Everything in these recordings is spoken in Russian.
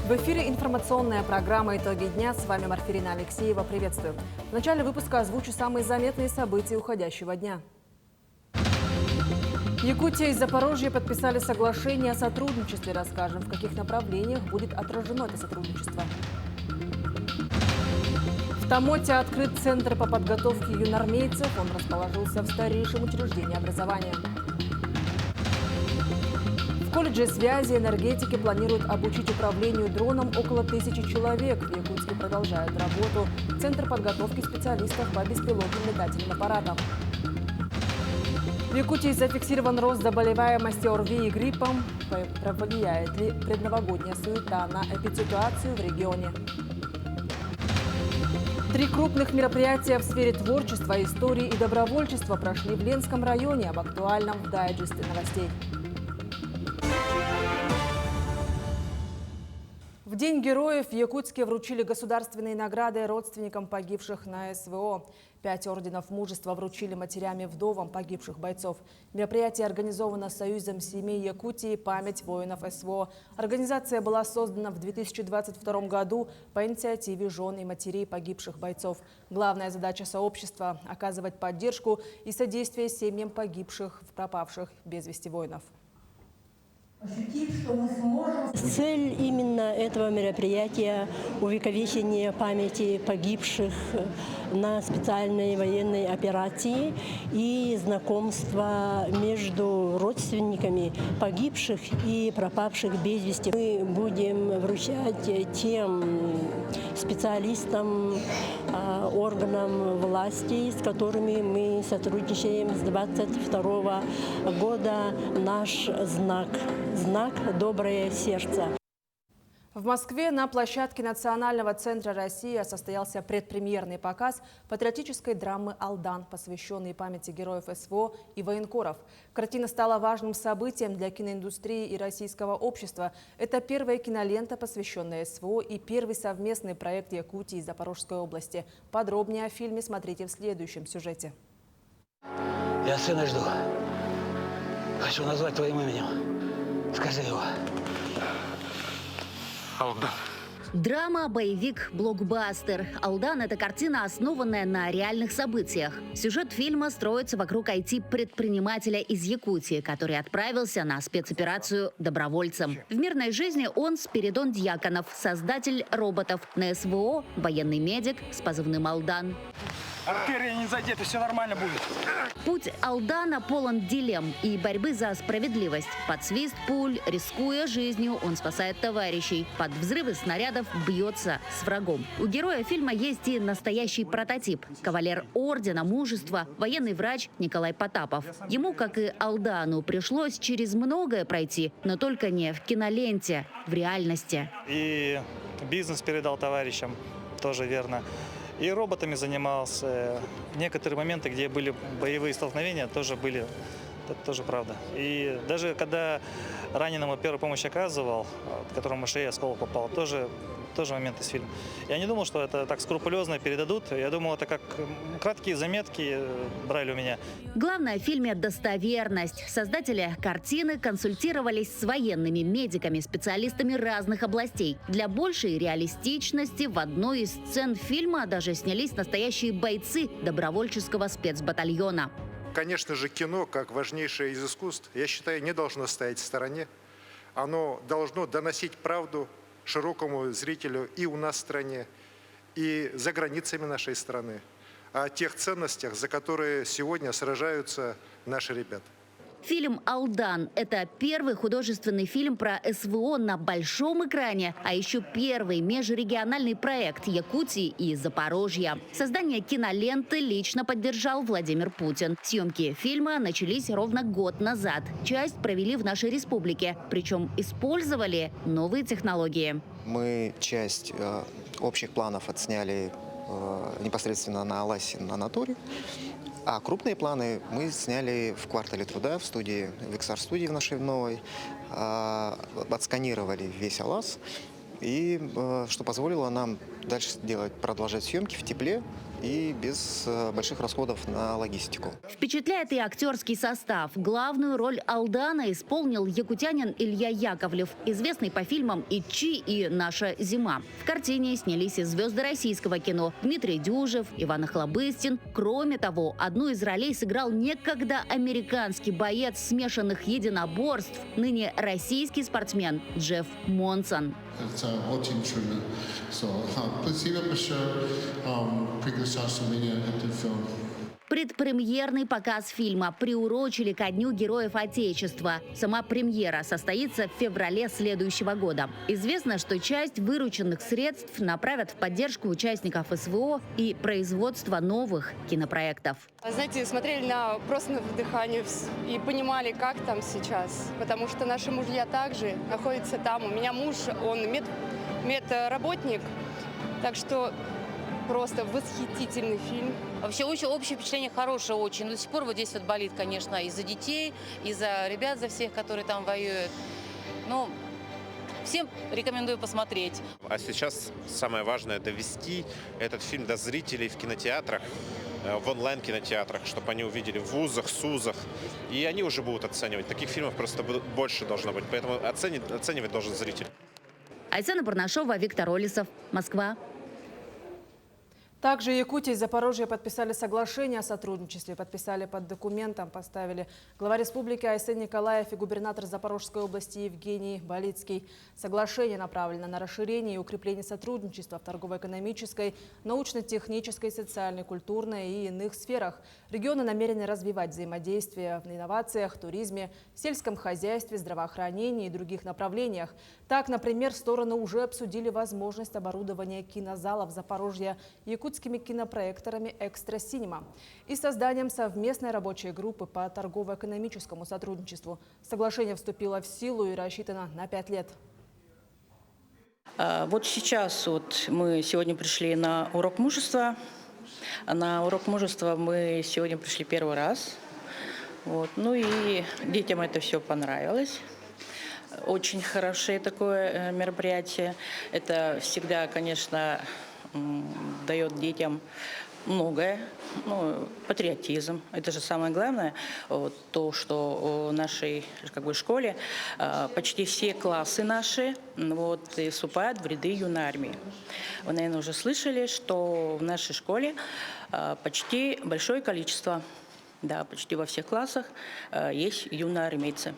В эфире информационная программа «Итоги дня». С вами Марфирина Алексеева. Приветствую. В начале выпуска озвучу самые заметные события уходящего дня. Якутия и Запорожье подписали соглашение о сотрудничестве. Расскажем, в каких направлениях будет отражено это сотрудничество. В Тамоте открыт центр по подготовке юнормейцев. Он расположился в старейшем учреждении образования. В колледже связи и энергетики планируют обучить управлению дроном около 1000 человек. В Якутске продолжает работу Центр подготовки специалистов по беспилотным летательным аппаратам. В Якутии зафиксирован рост заболеваемости ОРВИ и гриппом. Повлияет ли предновогодняя суета на эпидситуацию в регионе? 3 крупных мероприятия в сфере творчества, истории и добровольчества прошли в Ленском районе. Об актуальном в дайджесте новостей. В День героев в Якутске вручили государственные награды родственникам погибших на СВО. 5 орденов мужества вручили матерям и вдовам погибших бойцов. Мероприятие организовано Союзом семей Якутии «Память воинов СВО». Организация была создана в 2022 году по инициативе жен и матерей погибших бойцов. Главная задача сообщества – оказывать поддержку и содействие семьям погибших, пропавших без вести воинов. Цель именно этого мероприятия – увековечение памяти погибших на специальной военной операции и знакомство между родственниками погибших и пропавших без вести. Мы будем вручать тем специалистам, органам власти, с которыми мы сотрудничаем с 2022 года, наш знак «Доброе сердце». В Москве на площадке Национального центра «Россия» состоялся предпремьерный показ патриотической драмы «Алдан», посвященный памяти героев СВО и военкоров. Картина стала важным событием для киноиндустрии и российского общества. Это первая кинолента, посвященная СВО, и первый совместный проект Якутии и Запорожской области. Подробнее о фильме смотрите в следующем сюжете. Я сына жду. Хочу назвать твоим именем. Скажи его. Алдан. Драма, боевик, блокбастер. «Алдан» — это картина, основанная на реальных событиях. Сюжет фильма строится вокруг IT-предпринимателя из Якутии, который отправился на спецоперацию добровольцем. В мирной жизни он Спиридон Дьяконов, создатель роботов. На СВО – военный медик с позывным «Алдан». Артерия не задета, все нормально будет. Путь Алдана полон дилемм и борьбы за справедливость. Под свист пуль, рискуя жизнью, он спасает товарищей. Под взрывы снарядов бьется с врагом. У героя фильма есть и настоящий прототип. Кавалер ордена мужества, военный врач Николай Потапов. Ему, как и Алдану, пришлось через многое пройти, но только не в киноленте, в реальности. И бизнес передал товарищам, тоже верно. И роботами занимался. Некоторые моменты, где были боевые столкновения, тоже были. Это тоже правда. И даже когда раненому первую помощь оказывал, которому в шею осколок попал, тоже момент из фильма. Я не думал, что это так скрупулезно передадут. Я думал, это как краткие заметки брали у меня. Главное в фильме – достоверность. Создатели картины консультировались с военными медиками, специалистами разных областей. Для большей реалистичности в одной из сцен фильма даже снялись настоящие бойцы добровольческого спецбатальона. Конечно же, кино, как важнейшее из искусств, я считаю, не должно стоять в стороне. Оно должно доносить правду широкому зрителю и у нас в стране, и за границами нашей страны, о тех ценностях, за которые сегодня сражаются наши ребята. Фильм «Алдан» – это первый художественный фильм про СВО на большом экране, а еще первый межрегиональный проект Якутии и Запорожья. Создание киноленты лично поддержал Владимир Путин. Съемки фильма начались ровно год назад. Часть провели в нашей республике, причем использовали новые технологии. Мы часть общих планов отсняли непосредственно на Аласе, на натуре. А крупные планы мы сняли в квартале труда в студии, в XR-студии в нашей новой. Отсканировали весь Алас, и что позволило нам дальше продолжать съемки в тепле, и без больших расходов на логистику. Впечатляет и актерский состав. Главную роль Алдана исполнил якутянин Илья Яковлев, известный по фильмам «Ичи» и «Наша зима». В картине снялись и звезды российского кино: Дмитрий Дюжев, Иван Охлобыстин. Кроме того, одну из ролей сыграл некогда американский боец смешанных единоборств, ныне российский спортсмен Джефф Монсон. Это очень трудно. Спасибо большое. Приглашался меня этот фильм. Предпремьерный показ фильма приурочили ко Дню Героев Отечества. Сама премьера состоится в феврале следующего года. Известно, что часть вырученных средств направят в поддержку участников СВО и производство новых кинопроектов. Знаете, смотрели просто на дыхание и понимали, как там сейчас. Потому что наши мужья также находятся там. У меня муж, он медработник. Так что просто восхитительный фильм. Вообще общее впечатление хорошее очень. Но до сих пор вот здесь вот болит, конечно, и за детей, и за ребят, за всех, которые там воюют. Ну, всем рекомендую посмотреть. А сейчас самое важное — довести этот фильм до зрителей в кинотеатрах, в онлайн-кинотеатрах, чтобы они увидели в вузах, СУЗах. И они уже будут оценивать. Таких фильмов просто больше должно быть. Поэтому оценивать должен зритель. Айсена Барнашова, Виктор Олесов, Москва. Также Якутия и Запорожье подписали соглашение о сотрудничестве. Подписали под документом, поставили глава республики Айсен Николаев и губернатор Запорожской области Евгений Болицкий. Соглашение направлено на расширение и укрепление сотрудничества в торгово-экономической, научно-технической, социальной, культурной и иных сферах. Регионы намерены развивать взаимодействие в инновациях, туризме, сельском хозяйстве, здравоохранении и других направлениях. Так, например, стороны уже обсудили возможность оборудования кинозалов Запорожья якутскими кинопроекторами «Экстра Синема» и созданием совместной рабочей группы по торгово-экономическому сотрудничеству. Соглашение вступило в силу и рассчитано на 5 лет. Вот сейчас мы сегодня пришли на урок мужества. На урок мужества мы сегодня пришли первый раз. Ну и детям это все понравилось. Очень хорошее такое мероприятие. Это всегда, конечно, дает детям многое, патриотизм. Это же самое главное, то, что в нашей школе почти все классы наши вступают в ряды юной армии. Вы, наверное, уже слышали, что в нашей школе почти большое количество, почти во всех классах есть юные армейцы.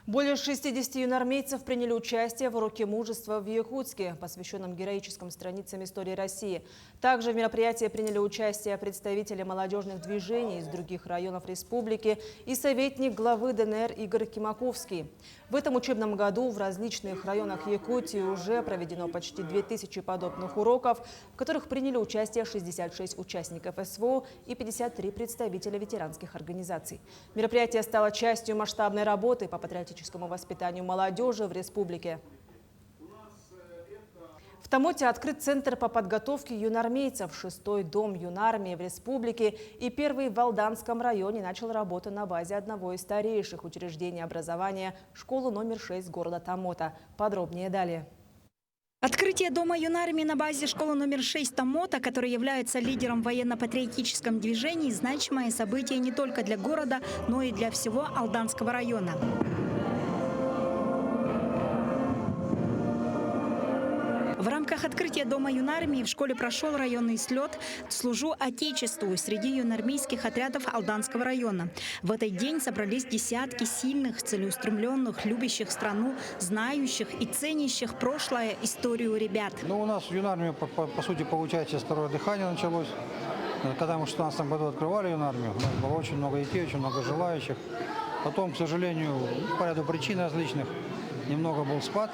Более 60 юноармейцев приняли участие в уроке мужества в Якутске, посвященном героическим страницам истории России. Также в мероприятии приняли участие представители молодежных движений из других районов республики и советник главы ДНР Игорь Кимаковский. В этом учебном году в различных районах Якутии уже проведено почти 2000 подобных уроков, в которых приняли участие 66 участников СВО и 53 представителя ветеранских организаций. Мероприятие стало частью масштабной работы по патриотическому воспитанию молодежи в республике. В Тамоте открыт центр по подготовке юноармейцев, 6-й дом юнармии в республике и 1-й в Алданском районе начал работу на базе одного из старейших учреждений образования – школы номер 6 города Тамота. Подробнее далее. Открытие Дома юнармии на базе школы номер 6 Тамота, который является лидером в военно-патриотическом движении, значимое событие не только для города, но и для всего Алданского района. В рамках открытия Дома юнармии в школе прошел районный слет «Служу Отечеству» среди юнармейских отрядов Алданского района. В этот день собрались десятки сильных, целеустремленных, любящих страну, знающих и ценящих прошлое, историю ребят. У нас в юнармии, по сути, получается, второе дыхание началось. Когда мы в 2016 году открывали юнармию, у нас было очень много детей, очень много желающих. Потом, к сожалению, по ряду причин различных, немного был спад,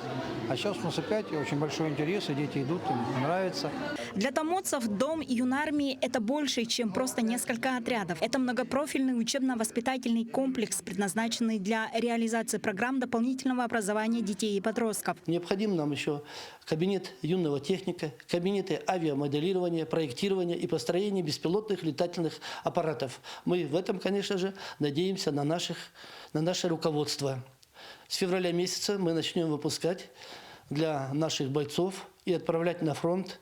а сейчас у нас опять очень большой интерес, и дети идут, им нравится. Для тамотцев Дом юнармии – это больше, чем просто несколько отрядов. Это многопрофильный учебно-воспитательный комплекс, предназначенный для реализации программ дополнительного образования детей и подростков. Необходим нам еще кабинет юного техника, кабинеты авиамоделирования, проектирования и построения беспилотных летательных аппаратов. Мы в этом, конечно же, надеемся на наше руководство. С февраля месяца мы начнем выпускать для наших бойцов и отправлять на фронт.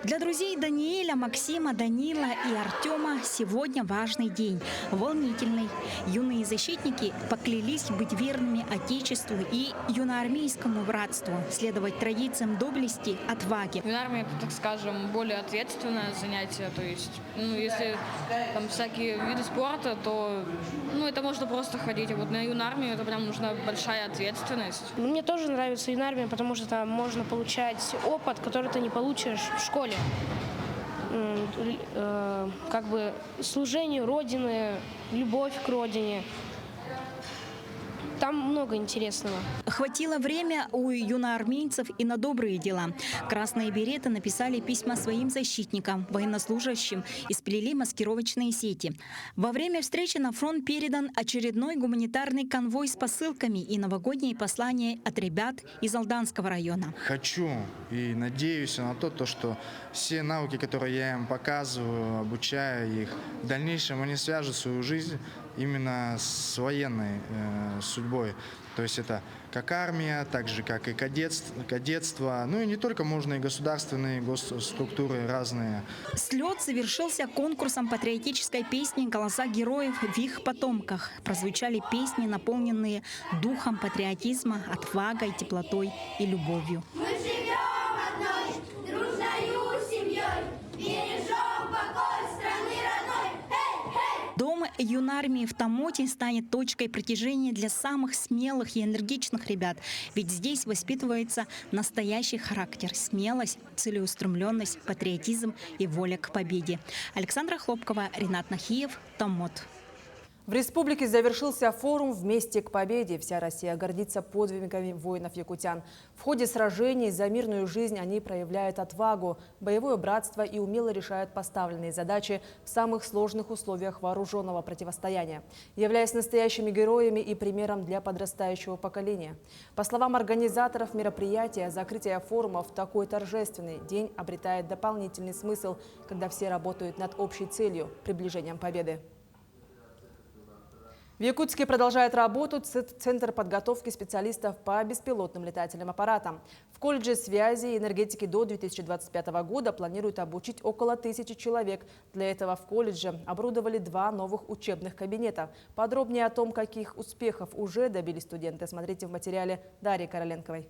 Для друзей Даниэля, Максима, Данила и Артема сегодня важный день, волнительный. Юные защитники поклялись быть верными Отечеству и юноармейскому братству, следовать традициям доблести, отваги. Юнармия — это, так скажем, более ответственное занятие. То есть, если там всякие виды спорта, то это можно просто ходить. А вот на юнармию это прям нужна большая ответственность. Мне тоже нравится юнармия, потому что там можно получать опыт, который ты не получишь в школе. Как бы служению Родины, любовь к Родине. Там много интересного. Хватило время у юноармейцев и на добрые дела. Красные береты написали письма своим защитникам, военнослужащим и сплели маскировочные сети. Во время встречи на фронт передан очередной гуманитарный конвой с посылками и новогодние послания от ребят из Алданского района. Хочу и надеюсь на то, что все науки, которые я им показываю, обучаю их, в дальнейшем они свяжут свою жизнь именно с военной судьбой. То есть это как армия, так же как и кадетство. Ну и не только, можно и государственные госструктуры разные. Слет завершился конкурсом патриотической песни «Голоса героев в их потомках». Прозвучали песни, наполненные духом патриотизма, отвагой, теплотой и любовью. Мы живем одной дружною семьей, бережем покой страны родной. Дом юнармии в Томоте станет точкой притяжения для самых смелых и энергичных ребят. Ведь здесь воспитывается настоящий характер, смелость, целеустремленность, патриотизм и воля к победе. Александра Хлопкова, Ренат Нахиев, Томот. В республике завершился форум «Вместе к победе». Вся Россия гордится подвигами воинов-якутян. В ходе сражений за мирную жизнь они проявляют отвагу, боевое братство и умело решают поставленные задачи в самых сложных условиях вооруженного противостояния, являясь настоящими героями и примером для подрастающего поколения. По словам организаторов мероприятия, закрытие форума в такой торжественный день обретает дополнительный смысл, когда все работают над общей целью – приближением победы. В Якутске продолжает работу Центр подготовки специалистов по беспилотным летательным аппаратам. В колледже связи и энергетики до 2025 года планируют обучить около 1000 человек. Для этого в колледже оборудовали 2 новых учебных кабинета. Подробнее о том, каких успехов уже добились студенты, смотрите в материале Дарьи Короленковой.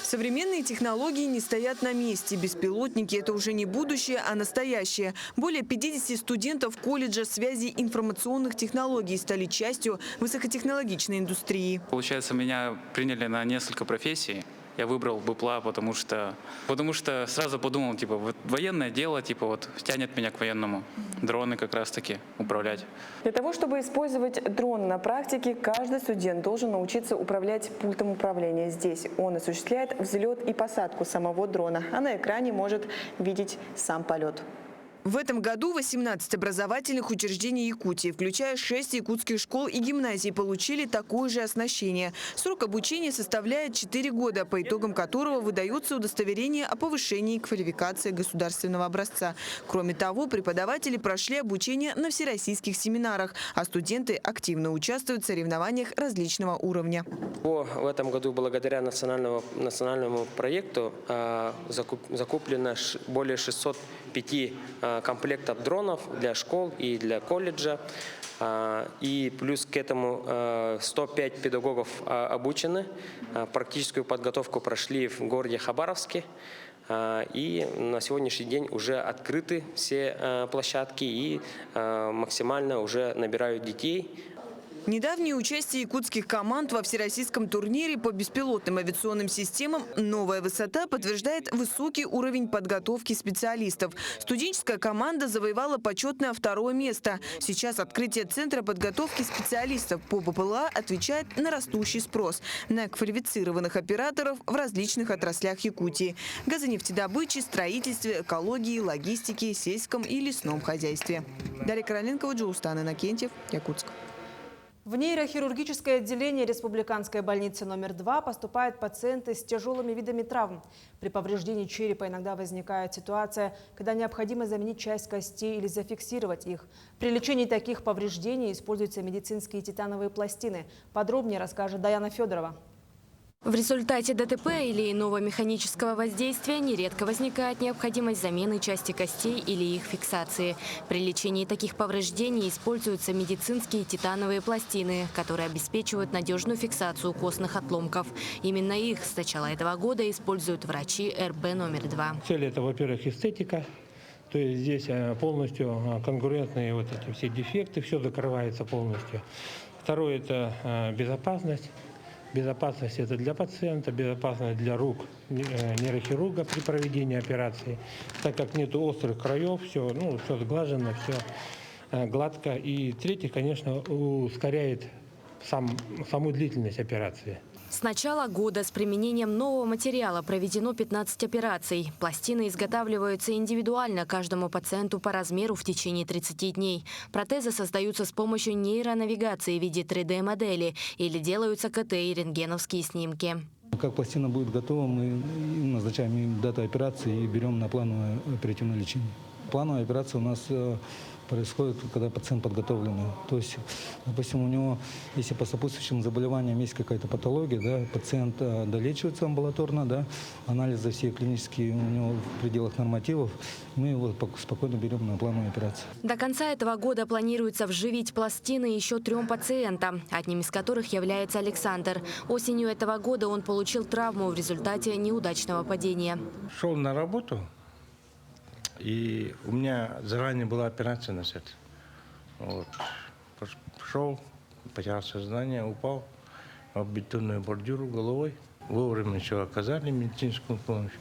Современные технологии не стоят на месте. Беспилотники – это уже не будущее, а настоящее. Более 50 студентов колледжа связи и информационных технологий стали частью высокотехнологичной индустрии. Получается, меня приняли на несколько профессий. Я выбрал БПЛА, потому что сразу подумал, военное дело, тянет меня к военному. Дроны как раз-таки управлять. Для того, чтобы использовать дрон на практике, каждый студент должен научиться управлять пультом управления. Здесь он осуществляет взлет и посадку самого дрона, а на экране может видеть сам полет. В этом году 18 образовательных учреждений Якутии, включая 6 якутских школ и гимназий, получили такое же оснащение. Срок обучения составляет 4 года, по итогам которого выдается удостоверение о повышении квалификации государственного образца. Кроме того, преподаватели прошли обучение на всероссийских семинарах, а студенты активно участвуют в соревнованиях различного уровня. В этом году благодаря национальному проекту закуплено более 605 комплектов дронов для школ и для колледжа. И плюс к этому 105 педагогов обучены. Практическую подготовку прошли в городе Хабаровске. И на сегодняшний день уже открыты все площадки и максимально уже набирают детей. Недавнее участие якутских команд во всероссийском турнире по беспилотным авиационным системам «Новая высота» подтверждает высокий уровень подготовки специалистов. Студенческая команда завоевала почетное 2-е место. Сейчас открытие Центра подготовки специалистов по БПЛА отвечает на растущий спрос на квалифицированных операторов в различных отраслях Якутии – газонефтедобыче, строительстве, экологии, логистике, сельском и лесном хозяйстве. Дарья Короленкова, Джоустан Иннокентьев, Якутск. В нейрохирургическое отделение Республиканской больницы номер 2 поступают пациенты с тяжелыми видами травм. При повреждении черепа иногда возникает ситуация, когда необходимо заменить часть костей или зафиксировать их. При лечении таких повреждений используются медицинские титановые пластины. Подробнее расскажет Даяна Федорова. В результате ДТП или иного механического воздействия нередко возникает необходимость замены части костей или их фиксации. При лечении таких повреждений используются медицинские титановые пластины, которые обеспечивают надежную фиксацию костных отломков. Именно их с начала этого года используют врачи РБ номер 2. Цель – это, во-первых, эстетика. То есть здесь полностью конкурентные вот эти все дефекты, все закрывается полностью. Второе – это безопасность. Безопасность это для пациента, безопасность для рук нейрохирурга при проведении операции, так как нет острых краев, все сглажено, все гладко. И третье, конечно, ускоряет саму длительность операции. С начала года с применением нового материала проведено 15 операций. Пластины изготавливаются индивидуально каждому пациенту по размеру в течение 30 дней. Протезы создаются с помощью нейронавигации в виде 3D-модели или делаются КТ и рентгеновские снимки. Как пластина будет готова, мы назначаем им дату операции и берем на плановое оперативное лечение. Плановая операция у нас происходит, когда пациент подготовленный. То есть, допустим, у него, если по сопутствующим заболеваниям есть какая-то патология, да, пациент долечивается амбулаторно, да, анализы все клинические у него в пределах нормативов, мы его спокойно берем на плановую операцию. До конца этого года планируется вживить пластины еще 3 пациентам, одним из которых является Александр. Осенью этого года он получил травму в результате неудачного падения. Шел на работу. И у меня заранее была операция на сердце. Вот. Пошел, потерял сознание, упал об бетонную бордюру головой. Вовремя еще оказали медицинскую помощь.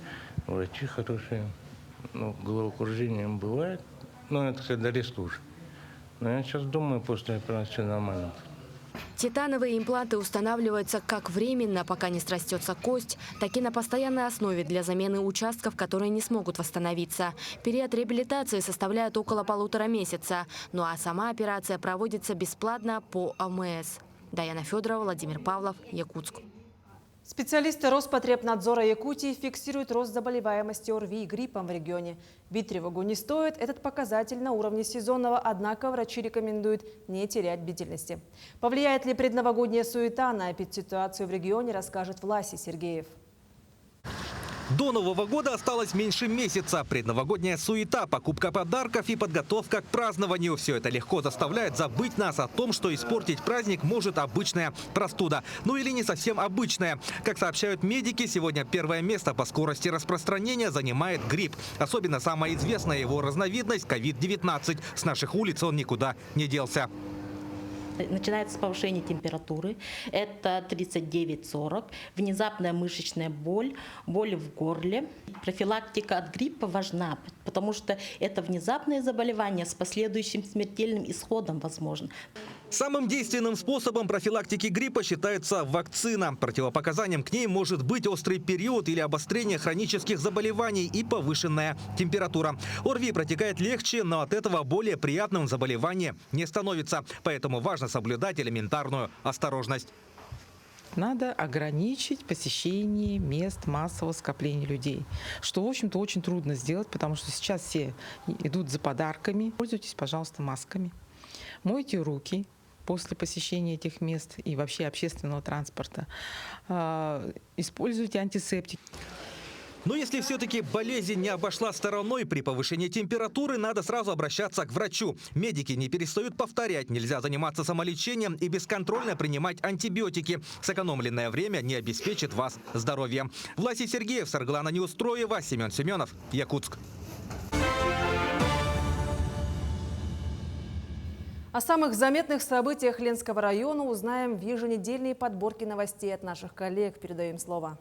Врачи хорошие. Головокружение бывает. Но это когда резко уже. Но я сейчас думаю, после операции нормально. Титановые импланты устанавливаются как временно, пока не срастется кость, так и на постоянной основе для замены участков, которые не смогут восстановиться. Период реабилитации составляет около 1,5 месяца. Ну а сама операция проводится бесплатно по ОМС. Даяна Федорова, Владимир Павлов, Якутск. Специалисты Роспотребнадзора Якутии фиксируют рост заболеваемости ОРВИ и гриппом в регионе. Бить тревогу не стоит, этот показатель на уровне сезонного, однако врачи рекомендуют не терять бдительности. Повлияет ли предновогодняя суета на эпидситуацию в регионе, расскажет Власий Сергеев. До Нового года осталось меньше месяца. Предновогодняя суета, покупка подарков и подготовка к празднованию. Все это легко заставляет забыть нас о том, что испортить праздник может обычная простуда. Ну или не совсем обычная. Как сообщают медики, сегодня первое место по скорости распространения занимает грипп. Особенно самая известная его разновидность – COVID-19. С наших улиц он никуда не делся. Начинается с повышения температуры, это 39-40, внезапная мышечная боль, боли в горле. Профилактика от гриппа важна, потому что это внезапное заболевание с последующим смертельным исходом возможно. Самым действенным способом профилактики гриппа считается вакцина. Противопоказанием к ней может быть острый период или обострение хронических заболеваний и повышенная температура. ОРВИ протекает легче, но от этого более приятным заболевание не становится. Поэтому важно соблюдать элементарную осторожность. Надо ограничить посещение мест массового скопления людей, что, в общем-то, очень трудно сделать, потому что сейчас все идут за подарками. Пользуйтесь, пожалуйста, масками. Мойте руки после посещения этих мест и вообще общественного транспорта. Используйте антисептик. Но если все-таки болезнь не обошла стороной, при повышении температуры надо сразу обращаться к врачу. Медики не перестают повторять, нельзя заниматься самолечением и бесконтрольно принимать антибиотики. Сэкономленное время не обеспечит вас здоровьем. Власий Сергеев, Сарглана Неустроева, Семен Семенов, Якутск. О самых заметных событиях Ленского района узнаем в еженедельной подборке новостей от наших коллег. Передаем слово.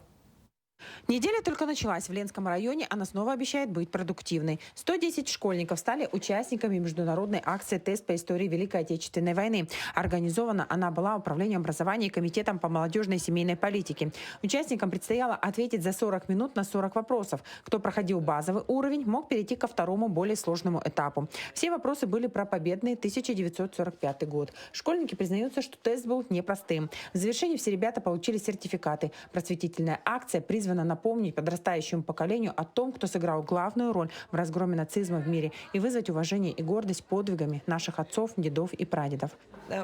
Неделя только началась в Ленском районе, она снова обещает быть продуктивной. 110 школьников стали участниками международной акции «Тест по истории Великой Отечественной войны». Организована она была Управлением образования и Комитетом по молодежной и семейной политике. Участникам предстояло ответить за 40 минут на 40 вопросов. Кто проходил базовый уровень, мог перейти ко второму, более сложному этапу. Все вопросы были про победный 1945 год. Школьники признаются, что тест был непростым. В завершении все ребята получили сертификаты. Просветительная акция призвана напомнить подрастающему поколению о том, кто сыграл главную роль в разгроме нацизма в мире, и вызвать уважение и гордость подвигами наших отцов, дедов и прадедов.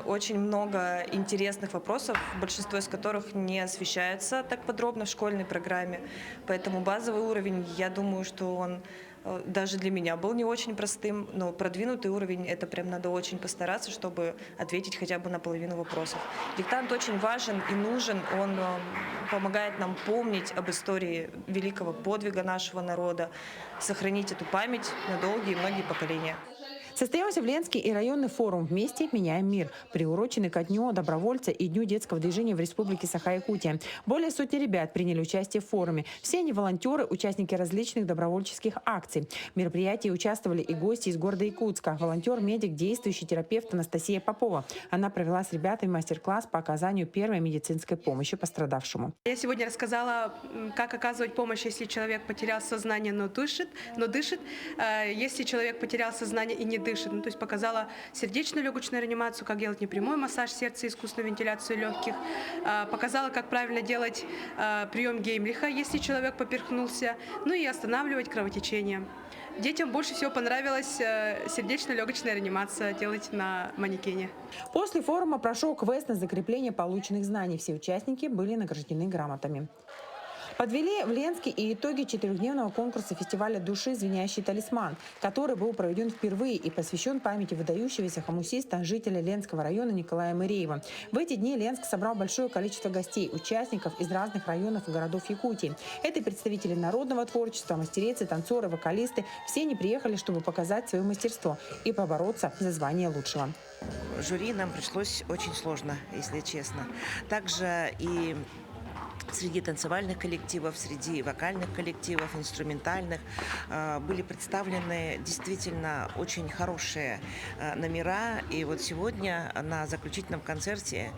Очень много интересных вопросов, большинство из которых не освещается так подробно в школьной программе. Поэтому базовый уровень, я думаю, что он даже для меня был не очень простым, но продвинутый уровень — это прям надо очень постараться, чтобы ответить хотя бы на половину вопросов. Диктант очень важен и нужен, он помогает нам помнить об истории великого подвига нашего народа, сохранить эту память на долгие и многие поколения. Состоялся в Ленске и районный форум «Вместе меняем мир», приуроченный ко Дню добровольца и Дню детского движения в Республике Саха-Якутия. Более сотни ребят приняли участие в форуме. Все они волонтеры, участники различных добровольческих акций. В мероприятии участвовали и гости из города Якутска. Волонтер, медик, действующий терапевт Анастасия Попова. Она провела с ребятами мастер-класс по оказанию первой медицинской помощи пострадавшему. Я сегодня рассказала, как оказывать помощь, если человек потерял сознание, но дышит. Если человек потерял сознание и не дышит. То есть показала сердечно-легочную реанимацию, как делать непрямой массаж сердца, искусственную вентиляцию легких. Показала, как правильно делать прием Геймлиха, если человек поперхнулся. Ну и останавливать кровотечение. Детям больше всего понравилась сердечно-легочная реанимация делать на манекене. После форума прошел квест на закрепление полученных знаний. Все участники были награждены грамотами. Подвели в Ленске и итоги 4-дневного конкурса фестиваля души «Звенящий талисман», который был проведен впервые и посвящен памяти выдающегося хомусиста, жителя Ленского района Николая Мыреева. В эти дни Ленск собрал большое количество гостей, участников из разных районов и городов Якутии. Это представители народного творчества, мастерицы, танцоры, вокалисты. Все они приехали, чтобы показать свое мастерство и побороться за звание лучшего. Жюри нам пришлось очень сложно, если честно. Также и среди танцевальных коллективов, среди вокальных коллективов, инструментальных были представлены действительно очень хорошие номера. И вот сегодня на заключительном концерте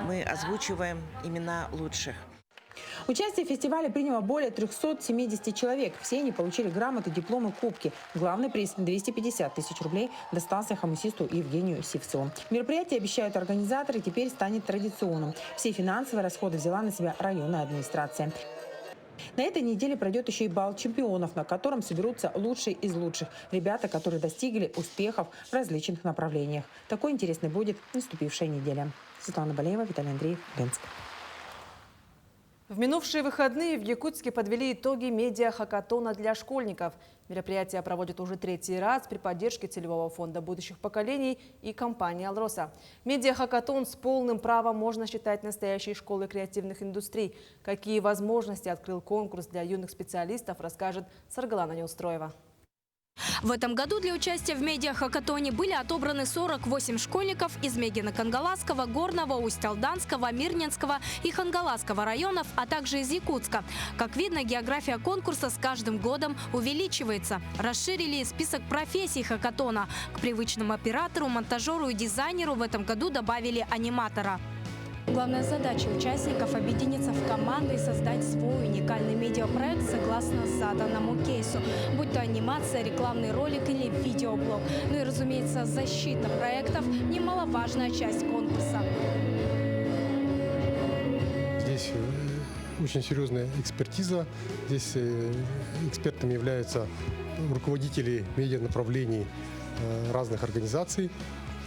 мы озвучиваем имена лучших. Участие в фестивале приняло более 370 человек. Все они получили грамоты, дипломы, кубки. Главный приз – 250 тысяч рублей достался хомусисту Евгению Сивцеву. Мероприятие, обещают организаторы, теперь станет традиционным. Все финансовые расходы взяла на себя районная администрация. На этой неделе пройдет еще и бал чемпионов, на котором соберутся лучшие из лучших. Ребята, которые достигли успехов в различных направлениях. Такой интересной будет наступившая неделя. Светлана Балеева, Виталий Андреев, Ленск. В минувшие выходные в Якутске подвели итоги медиа-хакатона для школьников. Мероприятие проводят уже 3-й раз при поддержке Целевого фонда будущих поколений и компании «Алроса». Медиа-хакатон с полным правом можно считать настоящей школой креативных индустрий. Какие возможности открыл конкурс для юных специалистов, расскажет Саргалана Неустроева. В этом году для участия в медиа-хакатоне были отобраны 48 школьников из Мегино-Кангаласского, Горного, Усть-Алданского, Мирнинского и Хангаласского районов, а также из Якутска. Как видно, география конкурса с каждым годом увеличивается. Расширили список профессий хакатона. К привычному оператору, монтажеру и дизайнеру в этом году добавили аниматора. Главная задача участников – объединиться в команды и создать свой уникальный медиапроект согласно заданному кейсу. Будь то анимация, рекламный ролик или видеоблог. Ну и, разумеется, защита проектов – немаловажная часть конкурса. Здесь очень серьезная экспертиза. Здесь экспертами являются руководители медианаправлений разных организаций,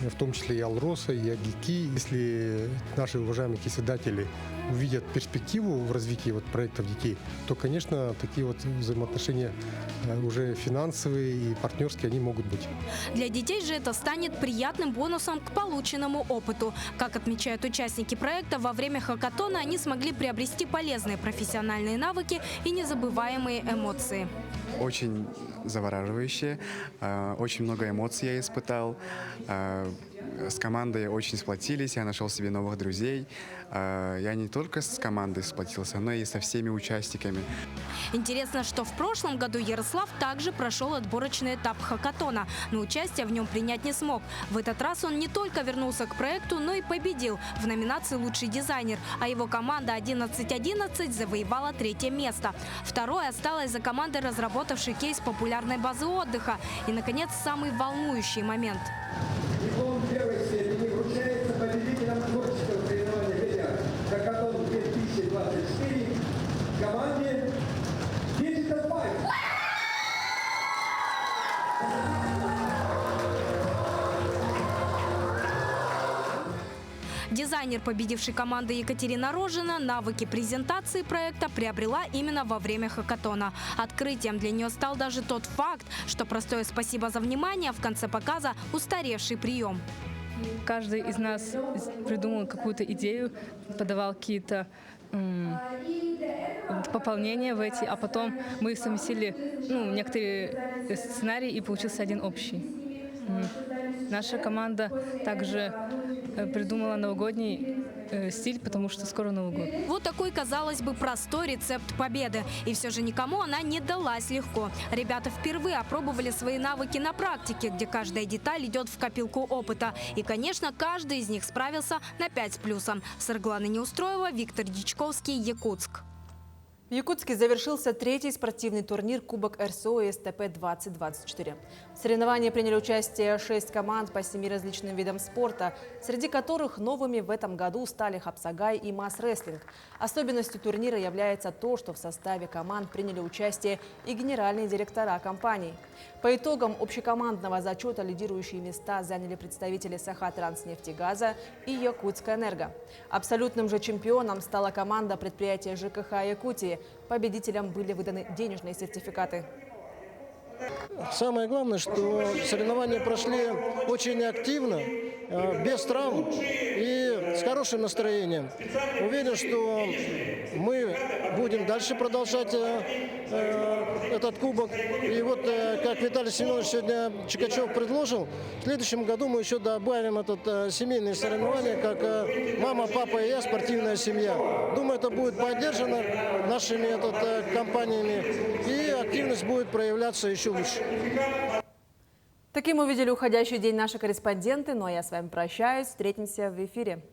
в том числе и «Алроса», и «Агики». Если наши уважаемые киседатели увидят перспективу в развитии проектов детей, то, конечно, такие взаимоотношения уже финансовые и партнерские они могут быть. Для детей же это станет приятным бонусом к полученному опыту. Как отмечают участники проекта, во время хакатона они смогли приобрести полезные профессиональные навыки и незабываемые эмоции. Очень завораживающе, очень много эмоций я испытал. с командой очень сплотились, я нашел себе новых друзей. Я не только с командой сплотился, но и со всеми участниками. Интересно, что в прошлом году Ярослав также прошел отборочный этап хакатона, но участие в нем принять не смог. В этот раз он не только вернулся к проекту, но и победил в номинации «Лучший дизайнер», а его команда 1111 завоевала 3-е место. Второе осталось за командой, разработавшей кейс популярной базы отдыха. И, наконец, самый волнующий момент. Диплом первой степени вручается победителям творческого соревнования «Ветер Хакатон 2024» команде Digital Fight. Дизайнер, победивший команды Екатерина Рожина, навыки презентации проекта приобрела именно во время хакатона. Открытием для нее стал даже тот факт, что простое «спасибо за внимание» в конце показа – устаревший прием. Каждый из нас придумал какую-то идею, подавал какие-то пополнения в эти, а потом мы совместили некоторые сценарии, и получился один общий. Наша команда также придумала новогодний стиль, потому что скоро Новый год. Вот такой, казалось бы, простой рецепт победы. И все же никому она не далась легко. Ребята впервые опробовали свои навыки на практике, где каждая деталь идет в копилку опыта. И, конечно, каждый из них справился на 5 с плюсом. Сарглана Неустроева, Виктор Дичковский, Якутск. В Якутске завершился 3-й спортивный турнир Кубок РСО и СТП-2024. В соревновании приняли участие 6 команд по 7 различным видам спорта, среди которых новыми в этом году стали хапсагай и масс-рестлинг. Особенностью турнира является то, что в составе команд приняли участие и генеральные директора компаний. По итогам общекомандного зачета лидирующие места заняли представители Сахатранснефтегаза и Якутскэнерго. Абсолютным же чемпионом стала команда предприятия ЖКХ Якутии. Победителям были выданы денежные сертификаты. Самое главное, что соревнования прошли очень активно, без травм и с хорошим настроением. Уверен, что мы будем дальше продолжать этот кубок. И вот, как Виталий Семенович сегодня Чикачев предложил, в следующем году мы еще добавим этот семейные соревнования, как мама, папа и я, спортивная семья. Думаю, это будет поддержано нашими компаниями, и активность будет проявляться еще лучше. Таким увидели уходящий день наши корреспонденты. Ну а я с вами прощаюсь. Встретимся в эфире.